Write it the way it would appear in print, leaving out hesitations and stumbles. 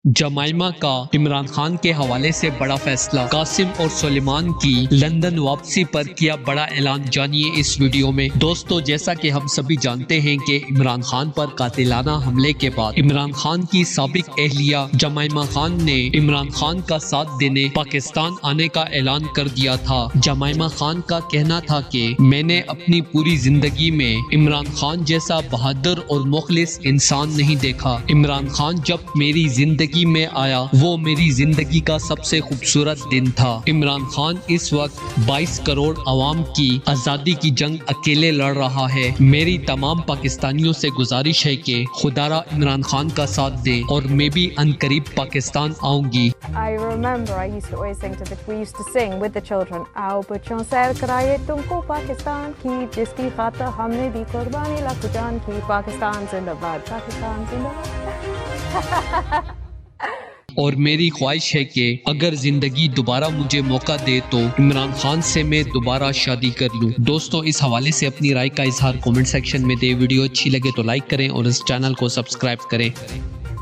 Jemima کا عمران خان کے حوالے سے بڑا فیصلہ، قاسم اور سلیمان کی لندن واپسی پر کیا بڑا اعلان، جانیے اس ویڈیو میں۔ دوستو، جیسا کہ ہم سبھی جانتے ہیں کہ عمران خان پر قاتلانہ حملے کے بعد عمران خان کی سابق اہلیہ جمائمہ خان نے عمران خان کا ساتھ دینے پاکستان آنے کا اعلان کر دیا تھا۔ جمائمہ خان کا کہنا تھا کہ میں نے اپنی پوری زندگی میں عمران خان جیسا بہادر اور مخلص انسان نہیں دیکھا۔ عمران خان جب میری زندگی میں آیا وہ میری زندگی کا سب سے خوبصورت دن تھا۔ عمران خان اس وقت 22 کروڑ عوام کی آزادی کی جنگ اکیلے لڑ رہا ہے۔ میری تمام پاکستانیوں سے گزارش ہے کہ خدا را عمران خان کا ساتھ دے اور میں بھی عنقریب پاکستان آؤں گی۔ I remember I used to always sing to we used to sing with the children. آؤ بچوں سیر کرائے تم کو پاکستان کی، جس کی خاطر ہم نے دی قربانی لاکھوں جان کی۔ پاکستان زندہ باد، پاکستان زندہ باد۔ اور میری خواہش ہے کہ اگر زندگی دوبارہ مجھے موقع دے تو عمران خان سے میں دوبارہ شادی کر لوں۔ دوستو، اس حوالے سے اپنی رائے کا اظہار کومنٹ سیکشن میں دے۔ ویڈیو اچھی لگے تو لائک کریں اور اس چینل کو سبسکرائب کریں۔